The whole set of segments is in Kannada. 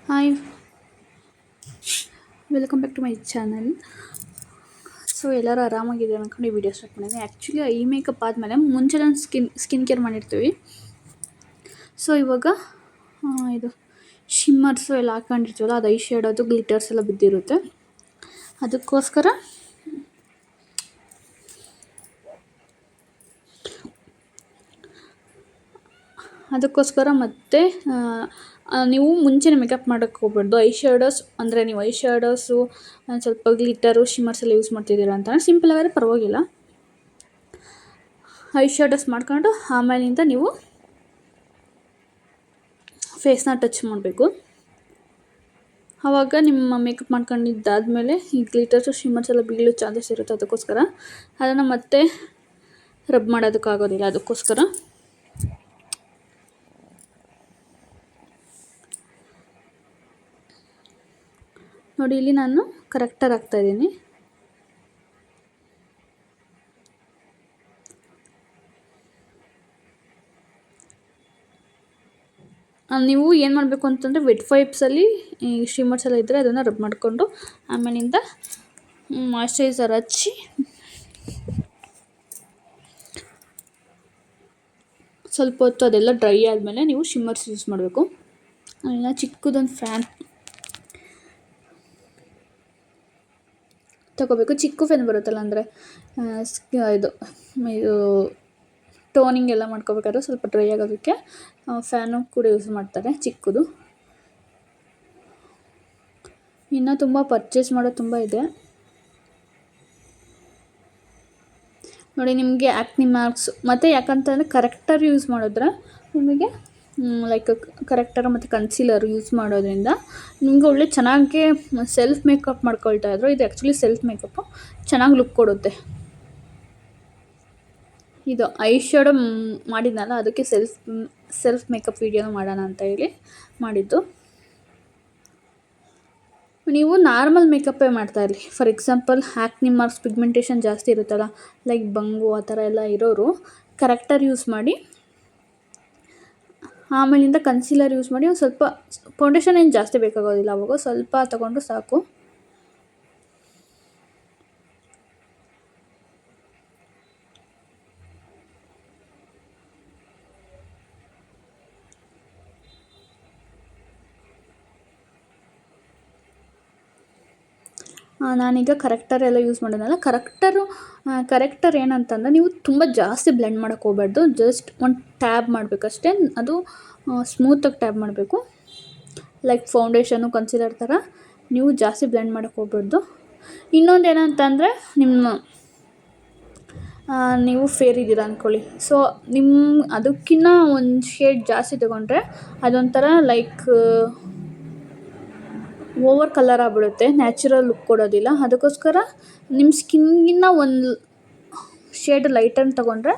Hi, welcome back to my channel. So ಎಲ್ಲರೂ ಆರಾಮಾಗಿದ್ದಾರೆ ಅಂದ್ಕೊಂಡು ಈ ವಿಡಿಯೋ ಸ್ಟಾರ್ಟ್ ಮಾಡಿದ್ವಿ. ಆ್ಯಕ್ಚುಲಿ ಐ ಮೇಕಪ್ ಆದಮೇಲೆ ಮುಂಚೆ ನಾನು ಸ್ಕಿನ್ ಕೇರ್ ಮಾಡಿರ್ತೀವಿ. ಸೊ ಇವಾಗ ಇದು ಶಿಮ್ಮರ್ಸು ಎಲ್ಲ ಹಾಕೊಂಡಿರ್ತೀವಲ್ಲ, ಅದು ಐ ಶೇಡೋದು ಗ್ಲಿಟರ್ಸ್ ಎಲ್ಲ ಬಿದ್ದಿರುತ್ತೆ. ಅದಕ್ಕೋಸ್ಕರ ಮತ್ತೆ ನೀವು ಮುಂಚೆನೇ ಮೇಕಪ್ ಮಾಡೋಕ್ಕೆ ಹೋಗ್ಬಾರ್ದು. ಐ ಶೇಡೋಸ್ ಅಂದರೆ ನೀವು ಐ ಶೇಡೋಸು ಸ್ವಲ್ಪ ಗ್ಲಿಟರು ಶಿಮ್ಮರ್ಸ್ ಎಲ್ಲ ಯೂಸ್ ಮಾಡ್ತಿದ್ದೀರಾ ಅಂತ ಸಿಂಪಲ್ ಆದರೆ ಪರವಾಗಿಲ್ಲ. ಐ ಶೇಡೋಸ್ ಮಾಡ್ಕೊಂಡು ಆಮೇಲಿಂದ ನೀವು ಫೇಸ್ನ ಟಚ್ ಮಾಡಬೇಕು. ಆವಾಗ ನಿಮ್ಮ ಮೇಕಪ್ ಮಾಡ್ಕೊಂಡಿದ್ದಾದಮೇಲೆ ಈ ಗ್ಲಿಟರ್ಸು ಶಿಮ್ಮರ್ಸ್ ಎಲ್ಲ ಬೀಳೋ ಚಾನ್ಸಸ್ ಇರುತ್ತೆ. ಅದಕ್ಕೋಸ್ಕರ ಅದನ್ನು ಮತ್ತೆ ರಬ್ ಮಾಡೋದಕ್ಕಾಗೋದಿಲ್ಲ. ಅದಕ್ಕೋಸ್ಕರ ನೋಡಿ, ಇಲ್ಲಿ ನಾನು ಕರೆಕ್ಟರ್ ಹಾಕ್ತಾಯಿದ್ದೀನಿ. ನೀವು ಏನು ಮಾಡಬೇಕು ಅಂತಂದರೆ ವೆಟ್ ವೈಪ್ಸಲ್ಲಿ ಈ ಶಿಮ್ಮರ್ಸ್ ಎಲ್ಲ ಇದ್ದರೆ ಅದನ್ನು ರಬ್ ಮಾಡಿಕೊಂಡು ಆಮೇಲಿಂದ ಮಾಯ್ಶ್ಚರೈಸರ್ ಹಚ್ಚಿ ಸ್ವಲ್ಪ ಹೊತ್ತು ಅದೆಲ್ಲ ಡ್ರೈ ಆದಮೇಲೆ ನೀವು ಶಿಮ್ಮರ್ಸ್ ಯೂಸ್ ಮಾಡಬೇಕು. ಇಲ್ಲ ಚಿಕ್ಕದೊಂದು ಫ್ಯಾನ್ ತಗೋಬೇಕು. ಚಿಕ್ಕ ಫ್ಯಾನ್ ಬರುತ್ತಲ್ಲ, ಅಂದರೆ ಇದು ಟೋನಿಂಗ್ ಎಲ್ಲ ಮಾಡ್ಕೋಬೇಕಾದ್ರೆ ಸ್ವಲ್ಪ ಡ್ರೈ ಆಗೋದಕ್ಕೆ ಫ್ಯಾನು ಕೂಡ ಯೂಸ್ ಮಾಡ್ತಾರೆ, ಚಿಕ್ಕದು. ಇನ್ನು ತುಂಬ ಪರ್ಚೇಸ್ ಮಾಡೋದು ತುಂಬ ಇದೆ ನೋಡಿ. ನಿಮಗೆ ಆ್ಯಕ್ನಿ ಮಾರ್ಕ್ಸ್ ಮತ್ತು ಯಾಕಂತಂದರೆ ಕರೆಕ್ಟರ್ ಯೂಸ್ ಮಾಡಿದ್ರೆ ನಿಮಗೆ ಲೈಕ್ ಕರೆಕ್ಟರ್ ಮತ್ತು ಕನ್ಸೀಲರ್ ಯೂಸ್ ಮಾಡೋದ್ರಿಂದ ನಿಮಗೆ ಒಳ್ಳೆ ಚೆನ್ನಾಗಿ ಸೆಲ್ಫ್ ಮೇಕಪ್ ಮಾಡ್ಕೊಳ್ತಾ ಇದ್ರು. ಇದು ಆ್ಯಕ್ಚುಲಿ ಸೆಲ್ಫ್ ಮೇಕಪ್ಪು ಚೆನ್ನಾಗಿ ಲುಕ್ ಕೊಡುತ್ತೆ. ಇದು ಐ ಶೇಡೋ ಮಾಡಿದ್ನಲ್ಲ, ಅದಕ್ಕೆ ಸೆಲ್ಫ್ ಮೇಕಪ್ ವೀಡಿಯೋನ ಮಾಡೋಣ ಅಂತ ಹೇಳಿ ಮಾಡಿದ್ದು. ನೀವು ನಾರ್ಮಲ್ ಮೇಕಪ್ಪೇ ಮಾಡ್ತಾಯಿರಲಿ. For example acne marks, pigmentation ಜಾಸ್ತಿ ಇರುತ್ತಲ್ಲ, ಲೈಕ್ ಬಂಗು ಆ ಥರ ಎಲ್ಲ ಇರೋರು ಕರೆಕ್ಟರ್ ಯೂಸ್ ಮಾಡಿ ಆಮೇಲಿಂದ ಕನ್ಸೀಲರ್ ಯೂಸ್ ಮಾಡಿ ಒಂದು ಸ್ವಲ್ಪ ಫೌಂಡೇಶನ್ ಏನು ಜಾಸ್ತಿ ಬೇಕಾಗೋದಿಲ್ಲ. ಅವಾಗ ಸ್ವಲ್ಪ ತಗೊಂಡು ಸಾಕು. ನಾನೀಗ ಕರೆಕ್ಟರ್ ಎಲ್ಲ ಯೂಸ್ ಮಾಡೋದಲ್ಲ. ಕರೆಕ್ಟರ್ ಏನಂತಂದರೆ ನೀವು ತುಂಬ ಜಾಸ್ತಿ ಬ್ಲೆಂಡ್ ಮಾಡೋಕ್ಕೆ ಹೋಗ್ಬಾರ್ದು. ಜಸ್ಟ್ ಒಂದು ಟ್ಯಾಬ್ ಮಾಡಬೇಕಷ್ಟೇ. ಅದು ಸ್ಮೂತಾಗಿ ಟ್ಯಾಬ್ ಮಾಡಬೇಕು. ಲೈಕ್ ಫೌಂಡೇಶನು ಕನ್ಸೀಲರ್ ಥರ ನೀವು ಜಾಸ್ತಿ ಬ್ಲೆಂಡ್ ಮಾಡೋಕ್ಕೆ ಹೋಗ್ಬಾರ್ದು. ಇನ್ನೊಂದು ಏನಂತಂದರೆ ನೀವು ಫೇರ್ ಇದ್ದೀರಾ ಅಂದ್ಕೊಳ್ಳಿ. ಸೊ ಅದಕ್ಕಿಂತ ಒಂದು ಶೇಡ್ ಜಾಸ್ತಿ ತೊಗೊಂಡ್ರೆ ಅದೊಂಥರ ಲೈಕ್ ಓವರ್ ಕಲರ್ ಆಗಿಬಿಡುತ್ತೆ, ನ್ಯಾಚುರಲ್ ಲುಕ್ ಕೊಡೋದಿಲ್ಲ. ಅದಕ್ಕೋಸ್ಕರ ನಿಮ್ಮ ಸ್ಕಿನ್ಗಿನ್ನ ಒಂದು ಶೇಡ್ ಲೈಟನ್ನು ತೊಗೊಂಡ್ರೆ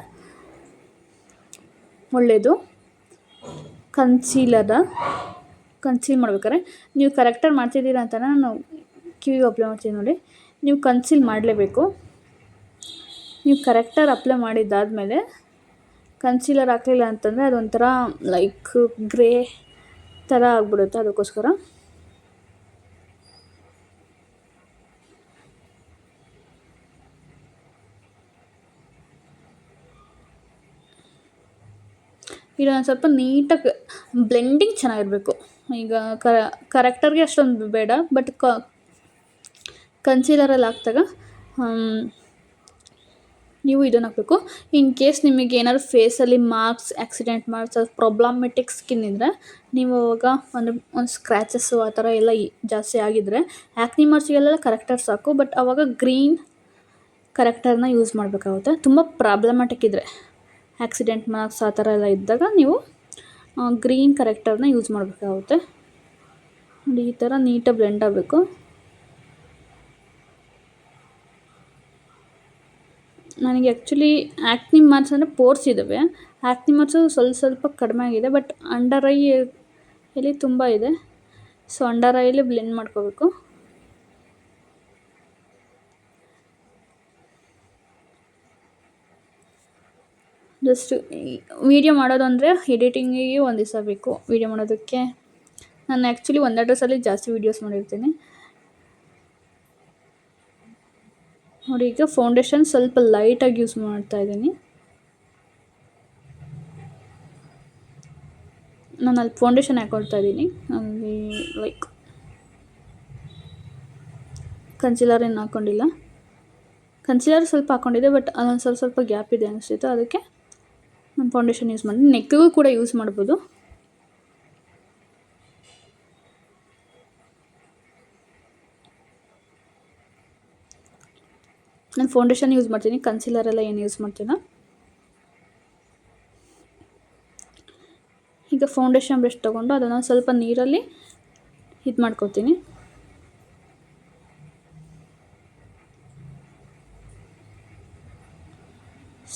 ಒಳ್ಳೆಯದು. ಕನ್ಸೀಲ್ ಮಾಡ್ಬೇಕಾದ್ರೆ ನೀವು ಕರೆಕ್ಟರ್ ಮಾಡ್ತಿದ್ದೀರಾ ಅಂತ ನಾನು ಕಿವಿಗೆ ಅಪ್ಲೈ ಮಾಡ್ತೀನಿ ನೋಡಿ. ನೀವು ಕನ್ಸೀಲ್ ಮಾಡಲೇಬೇಕು. ನೀವು ಕರೆಕ್ಟರ್ ಅಪ್ಲೈ ಮಾಡಿದ್ದಾದಮೇಲೆ ಕನ್ಸೀಲರ್ ಹಾಕಲಿಲ್ಲ ಅಂತಂದರೆ ಅದೊಂಥರ ಲೈಕ್ ಗ್ರೇ ಥರ ಆಗಿಬಿಡುತ್ತೆ. ಅದಕ್ಕೋಸ್ಕರ ಇದೊಂದು ಸ್ವಲ್ಪ ನೀಟಾಗಿ ಬ್ಲೆಂಡಿಂಗ್ ಚೆನ್ನಾಗಿರಬೇಕು. ಈಗ ಕರೆಕ್ಟರ್ಗೆ ಅಷ್ಟೊಂದು ಬೇಡ, ಬಟ್ ಕನ್ಸೀಲರಲ್ಲಿ ಹಾಕಿದಾಗ ನೀವು ಇದನ್ನು ಹಾಕಬೇಕು. ಇನ್ ಕೇಸ್ ನಿಮಗೆ ಏನಾದ್ರು ಫೇಸಲ್ಲಿ marks, accident marks, problematic skin ಇದ್ದರೆ ನೀವು ಅವಾಗ ಒಂದು ಸ್ಕ್ರ್ಯಾಚಸ್ಸು ಆ ಥರ ಎಲ್ಲ ಜಾಸ್ತಿ ಆಗಿದ್ದರೆ ಆ್ಯಕ್ನಿ ಮಾರ್ಕ್ಸಿಗೆಲ್ಲ ಕರೆಕ್ಟರ್ ಸಾಕು. ಬಟ್ ಆವಾಗ ಗ್ರೀನ್ ಕರೆಕ್ಟರ್ನ ಯೂಸ್ ಮಾಡಬೇಕಾಗುತ್ತೆ. ತುಂಬ ಪ್ರಾಬ್ಲಮ್ಯಾಟಿಕ್ ಇದ್ದರೆ, ಆಕ್ಸಿಡೆಂಟ್ ಮಾರ್ಕ್ಸ್ ಆ ಥರ ಎಲ್ಲ ಇದ್ದಾಗ ನೀವು ಗ್ರೀನ್ ಕರೆಕ್ಟರ್ನ ಯೂಸ್ ಮಾಡಬೇಕಾಗುತ್ತೆ. ನೋಡಿ, ಈ ಥರ ನೀಟಾಗಿ ಬ್ಲೆಂಡ್ ಆಗಬೇಕು. ನನಗೆ ಆ್ಯಕ್ಚುಲಿ ಆ್ಯಕ್ನಿ ಮಾರ್ಕ್ಸ್ ಅಂದರೆ ಪೋರ್ಸ್ ಇದ್ದಾವೆ. ಆ್ಯಕ್ನಿ ಮಾರ್ಕ್ಸು ಸ್ವಲ್ಪ ಕಡಿಮೆ ಆಗಿದೆ, ಬಟ್ ಅಂಡರ್ ಐಯಲ್ಲಿ ತುಂಬ ಇದೆ. ಸೊ ಅಂಡರ್ ಐಯಲ್ಲಿ ಬ್ಲೆಂಡ್ ಮಾಡ್ಕೋಬೇಕು. ಜಸ್ಟ್ ವೀಡಿಯೋ ಮಾಡೋದು ಅಂದರೆ ಎಡಿಟಿಂಗಿಗೆ ಒಂದು ದಿವಸ ಬೇಕು. ವೀಡಿಯೋ ಮಾಡೋದಕ್ಕೆ ನಾನು ಆ್ಯಕ್ಚುಲಿ ಒಂದೇ ಡ್ರೆಸ್ಸಲ್ಲಿ ಜಾಸ್ತಿ ವೀಡಿಯೋಸ್ ಮಾಡಿರ್ತೀನಿ. ನೋಡಿ, ಈಗ ಫೌಂಡೇಶನ್ ಸ್ವಲ್ಪ ಲೈಟಾಗಿ ಯೂಸ್ ಮಾಡ್ತಾ ಇದ್ದೀನಿ. ನಾನು ಅಲ್ಲಿ ಫೌಂಡೇಶನ್ ಹಾಕೊಳ್ತಾ ಇದ್ದೀನಿ. ಅಲ್ಲಿ ಲೈಕ್ ಕನ್ಸಿಲರ್ ಏನು ಹಾಕ್ಕೊಂಡಿಲ್ಲ. ಕನ್ಸಿಲರ್ ಸ್ವಲ್ಪ ಹಾಕ್ಕೊಂಡಿದ್ದೆ, ಬಟ್ ಅದೊಂದು ಸ್ವಲ್ಪ ಗ್ಯಾಪ್ ಇದೆ ಅನಿಸ್ತಿತ್ತು, ಅದಕ್ಕೆ ನಾನು ಫೌಂಡೇಶನ್ ಯೂಸ್ ಮಾಡಿ. ನೆಕ್ಕಿಗೂ ಕೂಡ ಯೂಸ್ ಮಾಡ್ಬೋದು. ನಾನು ಫೌಂಡೇಶನ್ ಯೂಸ್ ಮಾಡ್ತೀನಿ, ಕನ್ಸಿಲರ್ ಎಲ್ಲ ಏನು ಯೂಸ್ ಮಾಡ್ತೀನೋ. ಈಗ ಫೌಂಡೇಶನ್ ಬ್ರಷ್ ತೊಗೊಂಡು ಅದನ್ನು ಸ್ವಲ್ಪ ನೀರಲ್ಲಿ ಇದು ಮಾಡ್ಕೊತೀನಿ.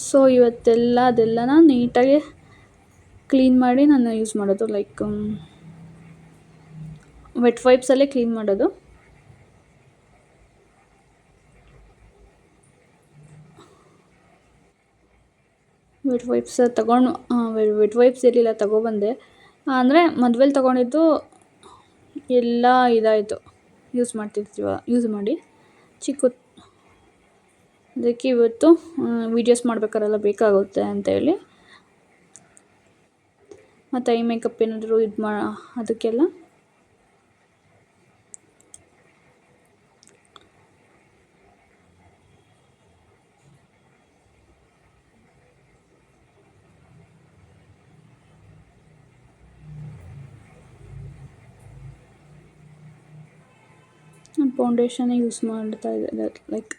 ಸೊ ಅದೆಲ್ಲನ ನೀಟಾಗಿ ಕ್ಲೀನ್ ಮಾಡಿ ನಾನು ಯೂಸ್ ಮಾಡೋದು. ಲೈಕ್ ವೆಟ್ ವೈಪ್ಸಲ್ಲೇ ಕ್ಲೀನ್ ಮಾಡೋದು. ವೆಟ್ ವೈಪ್ಸ್ ವೆಟ್ ವೈಪ್ಸ್ ಇರಲಿಲ್ಲ, ತೊಗೊಬಂದೆ. ಅಂದರೆ ಮದುವೆಲಿ ತೊಗೊಂಡಿದ್ದು ಎಲ್ಲ ಇದಾಯಿತು, ಯೂಸ್ ಮಾಡಿ ಅದಕ್ಕೆ ಇವತ್ತು ವೀಡಿಯೋಸ್ ಮಾಡ್ಬೇಕಾರೆಲ್ಲ ಬೇಕಾಗುತ್ತೆ ಅಂತೇಳಿ, ಮತ್ತು ಐ ಮೇಕಪ್ ಏನಾದರೂ ಅದಕ್ಕೆಲ್ಲ ಫೌಂಡೇಶನ್ ಯೂಸ್ ಮಾಡ್ತಾ ಇದ್ದೆ. ಲೈಕ್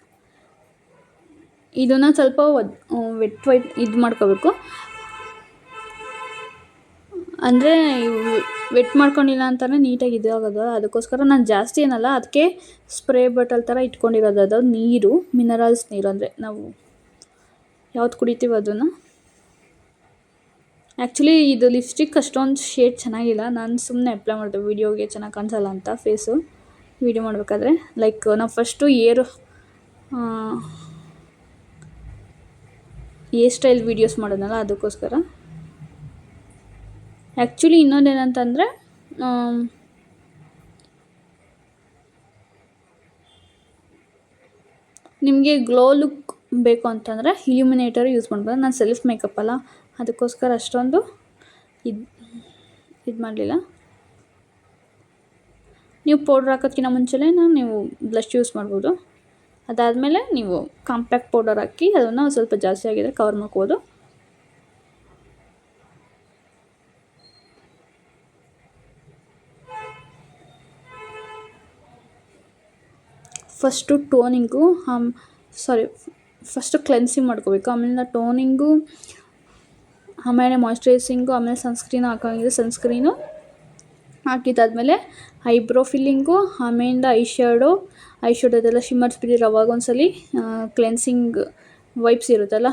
ಇದನ್ನು ಸ್ವಲ್ಪ ವೆಟ್ ವೈಪ್ ಇದು ಮಾಡ್ಕೋಬೇಕು. ಅಂದರೆ ವೆಟ್ ಮಾಡ್ಕೊಂಡಿಲ್ಲ ಅಂತಲೇ ನೀಟಾಗಿ ಇದಾಗೋದು. ಅದಕ್ಕೋಸ್ಕರ ನಾನು ಜಾಸ್ತಿ ಏನಲ್ಲ, ಅದಕ್ಕೆ ಸ್ಪ್ರೇ ಬಾಟಲ್ ಥರ ಇಟ್ಕೊಂಡಿರೋದು. ಅದು ನೀರು, ಮಿನರಲ್ಸ್ ನೀರು, ಅಂದರೆ ನಾವು ಯಾವ್ದು ಕುಡಿತೀವಿ ಅದನ್ನು. ಆ್ಯಕ್ಚುಲಿ ಇದು ಲಿಪ್ಸ್ಟಿಕ್ ಅಷ್ಟೊಂದು ಶೇಡ್ ಚೆನ್ನಾಗಿಲ್ಲ, ನಾನು ಸುಮ್ಮನೆ ಅಪ್ಲೈ ಮಾಡಿದೆ ವೀಡಿಯೋಗೆ ಚೆನ್ನಾಗಿ ಕಾಣಿಸಲ್ಲ ಅಂತ ಫೇಸು ವೀಡಿಯೋ ಮಾಡಬೇಕಾದ್ರೆ. ಲೈಕ್ ನಾವು ಫಸ್ಟು ಏರ್ ಸ್ಟೈಲ್ ವೀಡಿಯೋಸ್ ಮಾಡೋದಲ್ಲ, ಅದಕ್ಕೋಸ್ಕರ. ಆ್ಯಕ್ಚುಲಿ ಇನ್ನೊಂದೇನಂತಂದರೆ, ನಿಮಗೆ ಗ್ಲೋ ಲುಕ್ ಬೇಕು ಅಂತಂದರೆ ಇಲ್ಯುಮಿನೇಟರ್ ಯೂಸ್ ಮಾಡ್ಬೋದು. ನಾನು ಸೆಲ್ಫ್ ಮೇಕಪ್ ಅಲ್ಲ, ಅದಕ್ಕೋಸ್ಕರ ಅಷ್ಟೊಂದು ಇದು ಮಾಡಲಿಲ್ಲ. ನೀವು ಪೌಡ್ರ್ ಹಾಕೋದಕ್ಕಿಂತ ಮುಂಚೆನೇ ನೀವು ಬ್ಲಷ್ ಯೂಸ್ ಮಾಡ್ಬೋದು. ಅದಾದಮೇಲೆ ನೀವು ಕಾಂಪ್ಯಾಕ್ಟ್ ಪೌಡರ್ ಹಾಕಿ ಅದನ್ನು ಸ್ವಲ್ಪ ಜಾಸ್ತಿ ಆಗಿದ್ರೆ ಕವರ್ ಮಾಡ್ಬೋದು. ಫಸ್ಟು ಟೋನಿಂಗು ಫಸ್ಟು ಕ್ಲೆನ್ಸಿಂಗ್ ಮಾಡ್ಕೋಬೇಕು, ಆಮೇಲೆ ಟೋನಿಂಗು, ಆಮೇಲೆ ಮಾಯ್ಶ್ಚರೈಸಿಂಗು, ಆಮೇಲೆ ಸನ್ಸ್ಕ್ರೀನ್ ಹಾಕೋಂಗಿದ್ರೆ ಸನ್ಸ್ಕ್ರೀನು ಹಾಕಿದ್ದಾದಮೇಲೆ ಐಬ್ರೋ ಫಿಲ್ಲಿಂಗು, ಆಮೇಲಿಂದ ಐಶ್ಯಾಡೋದೆಲ್ಲ ಶಿಮ್ಮರ್ಸ್ ಬಿಟ್ಟಿರೋ ಅವಾಗ ಒಂದ್ಸಲಿ ಕ್ಲೆನ್ಸಿಂಗ್ ವೈಪ್ಸ್ ಇರುತ್ತಲ್ಲ,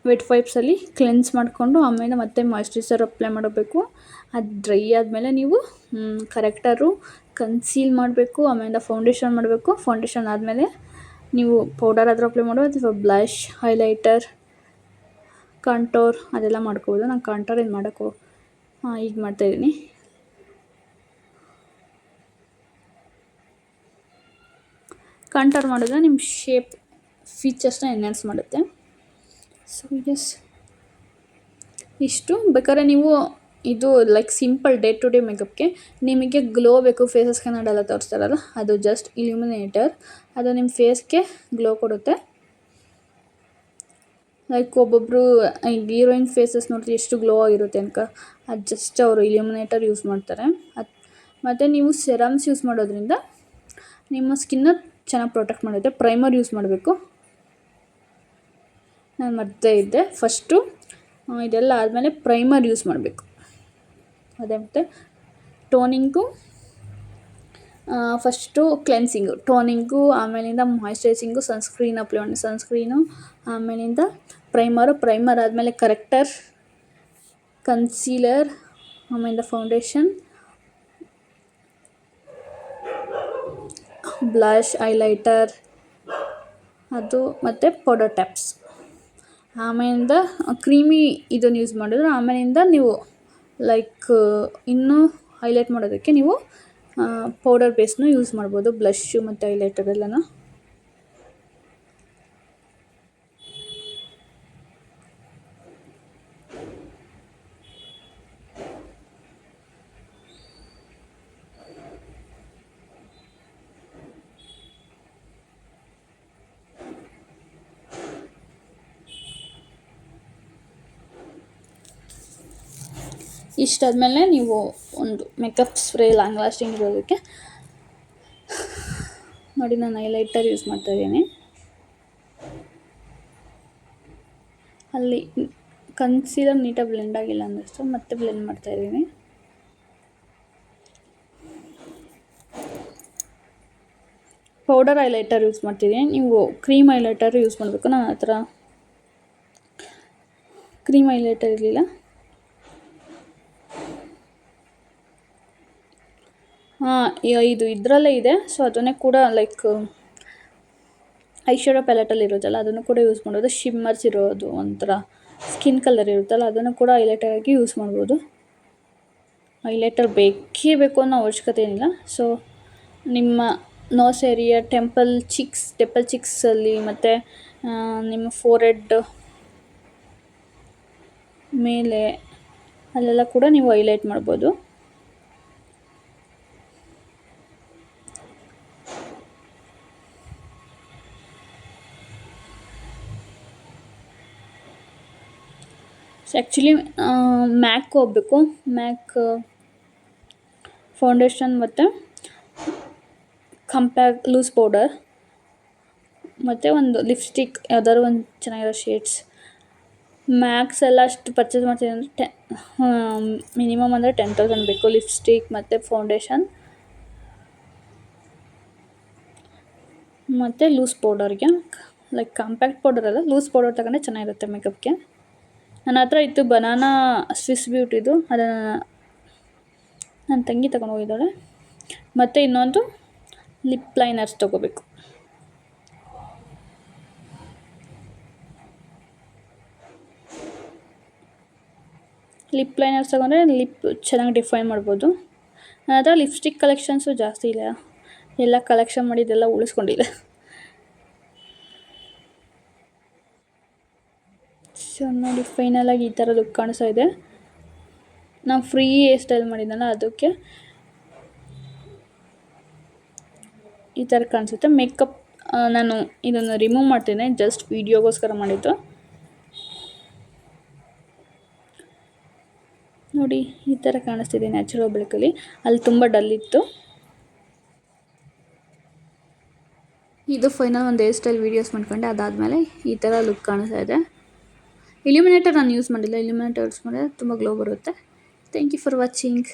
ವೆಟ್ ವೈಪ್ಸಲ್ಲಿ ಕ್ಲೆನ್ಸ್ ಮಾಡಿಕೊಂಡು ಆಮೇಲೆ ಮತ್ತೆ ಮಾಯ್ಶ್ಚರೈಸರ್ ಅಪ್ಲೈ ಮಾಡಬೇಕು. ಅದು ಡ್ರೈ ಆದಮೇಲೆ ನೀವು ಕರೆಕ್ಟರು ಕನ್ಸೀಲ್ ಮಾಡಬೇಕು, ಆಮೇಲೆ ಫೌಂಡೇಶನ್ ಮಾಡಬೇಕು. ಫೌಂಡೇಶನ್ ಆದಮೇಲೆ ನೀವು ಪೌಡರ್ ಆದರೂ ಅಪ್ಲೈ ಮಾಡೋದು, ಅಥವಾ ಬ್ಲಷ್, ಹೈಲೈಟರ್, ಕಾಂಟೋರ್ ಅದೆಲ್ಲ ಮಾಡ್ಕೋಬೋದು. ನಾನು ಕಾಂಟೋರ್ ಏನು ಮಾಡೋಕ್ಕೋ ಈಗ ಮಾಡ್ತಾಯಿದ್ದೀನಿ. ಕಾಂಟೋರ್ ಮಾಡಿದ್ರೆ ನಿಮ್ಮ ಶೇಪ್ ಫೀಚರ್ಸ್ನ ಎನ್ಹಾನ್ಸ್ ಮಾಡುತ್ತೆ. ಸೊ ಇಷ್ಟು. ಬೇಕಾದ್ರೆ ನೀವು ಇದು like simple day to day ಮೇಕಪ್ಗೆ ನಿಮಗೆ ಗ್ಲೋ ಬೇಕು, ಫೇಸಸ್ ಕನ್ನಡೆಲ್ಲ ತೋರಿಸ್ತಾರಲ್ಲ, ಅದು ಜಸ್ಟ್ ಇಲ್ಯುಮಿನೇಟರ್. ಅದು ನಿಮ್ಮ ಫೇಸ್ಗೆ ಗ್ಲೋ ಕೊಡುತ್ತೆ. ಲೈಕ್ ಒಬ್ಬೊಬ್ಬರು ಹೀರೋಯಿನ್ ಫೇಸಸ್ ನೋಡಿದ್ರೆ ಎಷ್ಟು ಗ್ಲೋ ಆಗಿರುತ್ತೆ ಅನ್ಕ, ಅದು ಜಸ್ಟ್ ಅವರು ಇಲ್ಯುಮಿನೇಟರ್ ಯೂಸ್ ಮಾಡ್ತಾರೆ. ಮತ್ತು ನೀವು ಸೆರಮ್ಸ್ ಯೂಸ್ ಮಾಡೋದ್ರಿಂದ ನಿಮ್ಮ ಸ್ಕಿನ್ನ ಚೆನ್ನಾಗಿ ಪ್ರೊಟೆಕ್ಟ್ ಮಾಡುತ್ತೆ. ಪ್ರೈಮರ್ ಯೂಸ್ ಮಾಡಬೇಕು, ನಾನು ಮರ್ತೇ ಇದ್ದೆ. ಫಸ್ಟು ಇದೆಲ್ಲ ಆದಮೇಲೆ ಪ್ರೈಮರ್ ಯೂಸ್ ಮಾಡಬೇಕು. ಅದೇ ಮತ್ತು ಟೋನಿಂಗು, ಫಸ್ಟು ಕ್ಲೆನ್ಸಿಂಗು, ಟೋನಿಂಗು, ಆಮೇಲಿಂದ ಮಾಯ್ಶ್ಚರೈಸಿಂಗು, ಸನ್ಸ್ಕ್ರೀನ್ ಅಪ್ಲೈ ಮಾಡಿ, ಸನ್ಸ್ಕ್ರೀನು, ಆಮೇಲಿಂದ ಪ್ರೈಮರ್ ಆದಮೇಲೆ ಕರೆಕ್ಟರ್, ಕನ್ಸೀಲರ್, ಆಮೇಲಿಂದ ಫೌಂಡೇಶನ್, ಬ್ಲಷ್, ಹೈಲೈಟರ್ ಅದು, ಮತ್ತು ಪೌಡರ್ ಟ್ಯಾಪ್ಸ್. ಆಮೇಲಿಂದ ಕ್ರೀಮಿ ಇದನ್ನು ಯೂಸ್ ಮಾಡಿದ್ರೆ ಆಮೇಲಿಂದ ನೀವು ಲೈಕ್ ಇನ್ನೂ ಹೈಲೈಟ್ ಮಾಡೋದಕ್ಕೆ ನೀವು ಪೌಡರ್ ಬೇಸ್ನ ಯೂಸ್ ಮಾಡ್ಬೋದು, ಬ್ಲಷ್ಷು ಮತ್ತು ಹೈಲೈಟರ್ ಎಲ್ಲನೂ. ಇಷ್ಟಾದಮೇಲೆ ನೀವು ಒಂದು ಮೇಕಪ್ ಸ್ಪ್ರೇ ಲಾಂಗ್ ಲಾಸ್ಟಿಂಗ್ ಇರೋದಕ್ಕೆ ನೋಡಿ, ನಾನು ಹೈಲೈಟರ್ ಯೂಸ್ ಮಾಡ್ತಾಯಿದ್ದೀನಿ. ಅಲ್ಲಿ ಕನ್ಸೀಲರ್ ನೀಟಾಗಿ ಬ್ಲೆಂಡ್ ಆಗಿಲ್ಲ ಅನ್ನಿಸ್ತು, ಮತ್ತೆ ಬ್ಲೆಂಡ್ ಮಾಡ್ತಾಯಿದ್ದೀನಿ. ಪೌಡರ್ ಹೈಲೈಟರ್ ಯೂಸ್ ಮಾಡ್ತಿದ್ದೀನಿ. ನೀವು ಕ್ರೀಮ್ ಹೈಲೈಟರ್ ಯೂಸ್ ಮಾಡಬೇಕು. ನನ್ನ ಹತ್ರ ಕ್ರೀಮ್ ಹೈಲೈಟರ್ ಇರಲಿಲ್ಲ. ಇದು ಇದರಲ್ಲೇ ಇದೆ, ಸೊ ಅದನ್ನೇ ಕೂಡ ಲೈಕ್ ಐಶ್ಯಾಡೋ ಪ್ಯಾಲೆಟಲ್ಲಿ ಇರೋದಲ್ಲ ಅದನ್ನು ಕೂಡ ಯೂಸ್ ಮಾಡ್ಬೋದು. ಶಿಮ್ಮರ್ಸ್ ಇರೋದು ಒಂಥರ ಸ್ಕಿನ್ ಕಲರ್ ಇರುತ್ತಲ್ಲ ಅದನ್ನು ಕೂಡ ಹೈಲೈಟರ್ ಆಗಿ ಯೂಸ್ ಮಾಡ್ಬೋದು. ಹೈಲೈಟರ್ ಬೇಕೇ ಬೇಕು ಅನ್ನೋ ಅವಶ್ಯಕತೆ ಏನಿಲ್ಲ. ಸೊ ನಿಮ್ಮ ನೋಸ್ ಏರಿಯಾ, ಟೆಂಪಲ್ ಚಿಕ್ಸಲ್ಲಿ ಮತ್ತು ನಿಮ್ಮ ಫೋರೆಡ್ ಮೇಲೆ ಅಲ್ಲೆಲ್ಲ ಕೂಡ ನೀವು ಹೈಲೈಟ್ ಮಾಡ್ಬೋದು. ಆ್ಯಕ್ಚುಲಿ ಮ್ಯಾಕ್ ಹೋಗಬೇಕು. ಮ್ಯಾಕ್ ಫೌಂಡೇಶನ್ ಮತ್ತು ಕಂಪ್ಯಾಕ್ಟ್ ಲೂಸ್ ಪೌಡರ್ ಮತ್ತು ಒಂದು ಲಿಪ್ಸ್ಟಿಕ್, ಯಾವ್ದಾದ್ರು ಒಂದು ಚೆನ್ನಾಗಿರೋ ಶೇಡ್ಸ್. ಮ್ಯಾಕ್ಸ್ ಎಲ್ಲ ಅಷ್ಟು ಪರ್ಚೇಸ್ ಮಾಡ್ತೀನಿ ಅಂದರೆ ಮಿನಿಮಮ್ ಅಂದರೆ 10,000 ಬೇಕು. ಲಿಪ್ಸ್ಟಿಕ್ ಮತ್ತು ಫೌಂಡೇಶನ್ ಮತ್ತು ಲೂಸ್ ಪೌಡರ್ಗೆ, ಲೈಕ್ ಕಾಂಪ್ಯಾಕ್ಟ್ ಪೌಡರ್ ಅಲ್ಲ, ಲೂಸ್ ಪೌಡರ್ ತಗೊಂಡ್ರೆ ಚೆನ್ನಾಗಿರುತ್ತೆ ಮೇಕಪ್ಗೆ. ನನ್ನ ಹತ್ರ ಇತ್ತು ಬನಾನಾ ಸ್ವಿಸ್ ಬ್ಯೂಟಿದು, ಅದನ್ನು ನನ್ನ ತಂಗಿ ತಗೊಂಡು ಹೋಗಿದ್ದಾಳೆ. ಮತ್ತು ಇನ್ನೊಂದು ಲಿಪ್ ಲೈನರ್ಸ್ ತೊಗೋಬೇಕು. ಲಿಪ್ ಲೈನರ್ಸ್ ತಗೊಂಡ್ರೆ ಲಿಪ್ ಚೆನ್ನಾಗಿ ಡಿಫೈನ್ ಮಾಡ್ಬೋದು. ನನ್ನ ಹತ್ರ ಲಿಪ್ಸ್ಟಿಕ್ ಕಲೆಕ್ಷನ್ಸು ಜಾಸ್ತಿ ಇಲ್ಲ, ಎಲ್ಲ ಕಲೆಕ್ಷನ್ ಮಾಡಿದ್ದೆಲ್ಲ ಉಳಿಸ್ಕೊಂಡಿಲ್ಲ. ಸೊ ನೋಡಿ, ಫೈನಲಾಗಿ ಈ ಥರ ಲುಕ್ ಕಾಣಿಸ್ತಾ ಇದೆ. ನಾನು ಫ್ರೀ ಹೇರ್ ಸ್ಟೈಲ್ ಮಾಡಿದ್ನಲ್ಲ ಅದಕ್ಕೆ ಈ ಥರ ಕಾಣಿಸುತ್ತೆ. ಮೇಕಪ್ ನಾನು ಇದನ್ನು ರಿಮೂವ್ ಮಾಡ್ತೇನೆ, ಜಸ್ಟ್ ವೀಡಿಯೋಗೋಸ್ಕರ ಮಾಡಿದ್ದು. ನೋಡಿ, ಈ ಥರ ಕಾಣಿಸ್ತಿದೆ ನ್ಯಾಚುರಲ್ ಬೆಳಕಲ್ಲಿ. ಅಲ್ಲಿ ತುಂಬ ಡಲ್ ಇತ್ತು. ಇದು ಫೈನಲ್ ಒಂದು ಹೇರ್ ಸ್ಟೈಲ್ ವೀಡಿಯೋಸ್ ಮಾಡ್ಕೊಂಡೆ. ಅದಾದಮೇಲೆ ಈ ಥರ ಲುಕ್ ಕಾಣಿಸ್ತಾ ಇದೆ. ಇಲ್ಯುಮಿನೇಟರ್ ನಾನು ಯೂಸ್ ಮಾಡಿಲ್ಲ, ಇಲ್ಯುಮಿನೇಟರ್ ಯೂಸ್ ಮಾಡಿದ್ರೆ ತುಂಬ ಗ್ಲೋ ಬರುತ್ತೆ. Thank you for watching.